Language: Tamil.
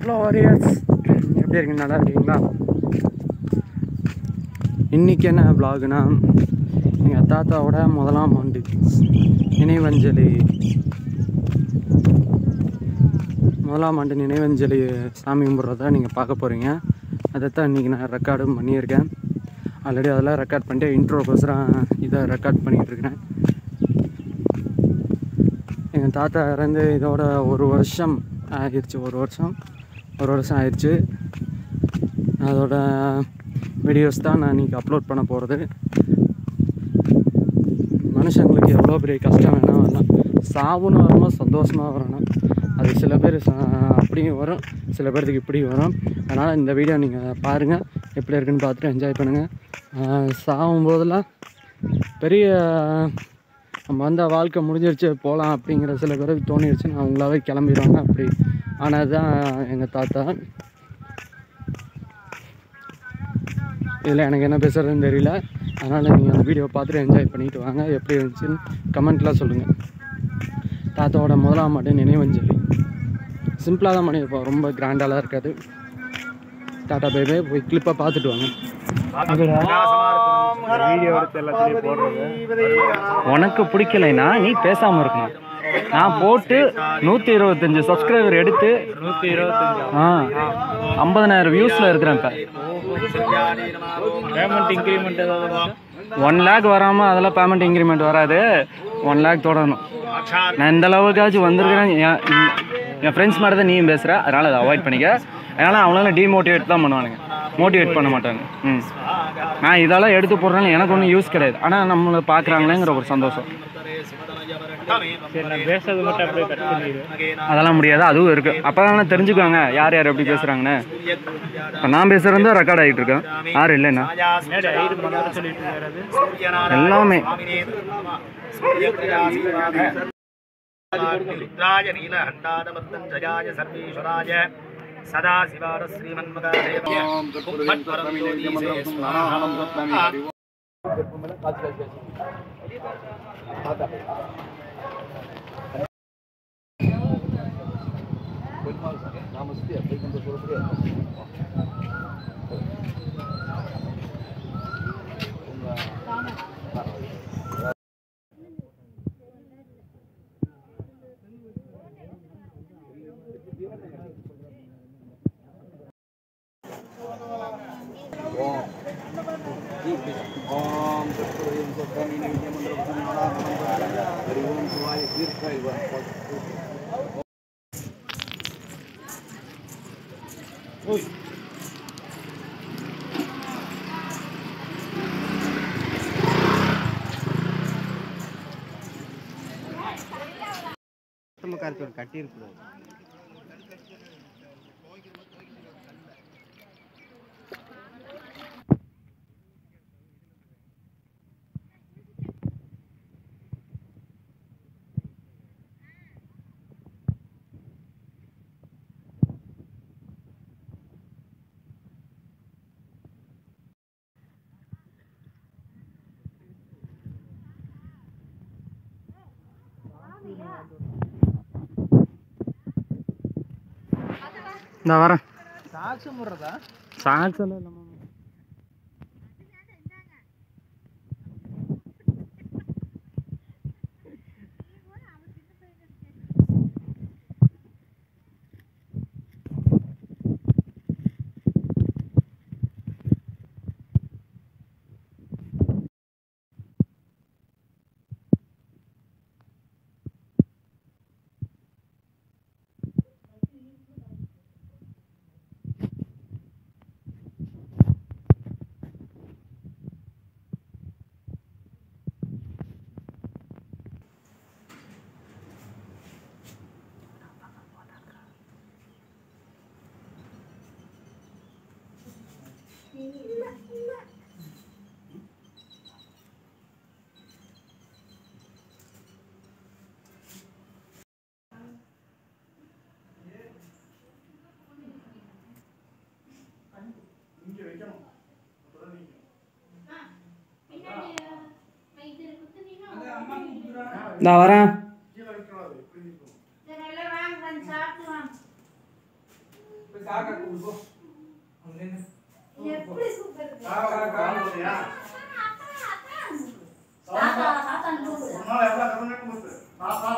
ஹலோ வாரியர்ஸ், எப்படி இருக்கீங்க? நல்லா இருக்கீங்களா? இன்றைக்கி என்ன விலாகுனா, எங்கள் தாத்தாவோட முதலாம் ஆண்டு நினைவஞ்சலி சாமி கும்பிட்றத நீங்கள் பார்க்க போகிறீங்க. அதைத்தான் இன்றைக்கி நான் ரெக்கார்டும் பண்ணியிருக்கேன். ஆல்ரெடி அதெல்லாம் ரெக்கார்ட் பண்ணிட்டு இன்ட்ரோக்கோசரம் இதை ரெக்கார்ட் பண்ணிகிட்ருக்கிறேன். எங்கள் தாத்தா இறந்து இதோட ஒரு வருஷம் ஆயிடுச்சு. அதோட வீடியோஸ் தான் நான் இன்றைக்கி அப்லோட் பண்ண போகிறது. மனுஷங்களுக்கு எவ்வளோ பெரிய கஷ்டம் வேணால் வரலாம், சாவுன்னு வரும்போது சந்தோஷமாக வரணும். அது சில பேர் அப்படியும் வரும், சில பேர்த்துக்கு இப்படி வரும். அதனால் இந்த வீடியோ நீங்கள் பாருங்கள், எப்படி இருக்குன்னு பார்த்துட்டு என்ஜாய் பண்ணுங்கள். சாகும்போதெல்லாம் பெரிய நம்ம வந்து வாழ்க்கை முடிஞ்சிருச்சு போகலாம் அப்படிங்கிற சில பேருக்கு தோணிடுச்சுன்னு அவங்களாவே கிளம்பிடுவாங்க. அப்படி ஆனால் தான் எங்கள் தாத்தா. இதில் எனக்கு என்ன பேசுகிறதுன்னு தெரியல. அதனால் நீங்கள் அந்த வீடியோ பார்த்துட்டு என்ஜாய் பண்ணிட்டு வாங்க. எப்படி இருந்துச்சுன்னு கமெண்ட்லாம் சொல்லுங்கள். தாத்தாவோட முதலாம் ஆண்டு நினைவஞ்சலி சிம்பிளாக தான் பண்ணியிருப்போம், ரொம்ப கிராண்டாலாம் இருக்காது. டாட்டா பேபே போய் கிளிப்பை பார்த்துட்டு வாங்க. உனக்கு பிடிக்கலைன்னா நீ பேசாமல் இருக்கணும். நான் போட்டு 125 சப்ஸ்கிரைபர் எடுத்து 50,000 வியூஸில் இருக்கிறேன். இப்போ பேமெண்ட் இன்க்ரிமெண்ட் ஏதாவது 1 லேக் வராமல் அதெல்லாம் பேமெண்ட் இன்க்ரிமெண்ட் வராது. 1 லேக் தொடரணும். நான் இந்த அளவுக்காச்சும் வந்திருக்கிறேன். என் ஃப்ரெண்ட்ஸ் மாதிரி தான் நீயும் பேசுகிற, அதனால் அதை அவாய்ட் பண்ணிக்க. அதனால் அவங்களால டீமோட்டிவேட் தான் பண்ணுவானுங்க, மோட்டிவேட் பண்ண மாட்டாங்க. நான் இதெல்லாம் எடுத்து போடுறேன்னு எனக்கு ஒன்றும் யூஸ் கிடையாது. ஆனால் நம்மளை பார்க்குறாங்களேங்கிற ஒரு சந்தோஷம். அதெல்லாம் முடியாது, அதுவும் இருக்குது. அப்போ தான் தெரிஞ்சுக்குவாங்க யார் யார் எப்படி பேசுகிறாங்கன்னு. இப்போ நான் பேசுகிறது தான் ரெக்கார்ட் ஆகிட்டு இருக்கேன். யார் இல்லைன்னா எல்லாமே சதா சிவார ஸ்ரீமன்மகாதேவ கட்டி இருக்கு. நான் வரேன். சாக்ஸ் முறதா? சாக்ஸ் எல்லாம் இல்ல. நான் வரேன். காக்கா கூப்பிடு அங்க நின்னு எப்படி சூப்பர் காக்கா காக்கா தாத்தா தாத்தா கூப்பிடு ஒரு நாள் எவ்வளவு கவனம் கொடுத்து தாத்தா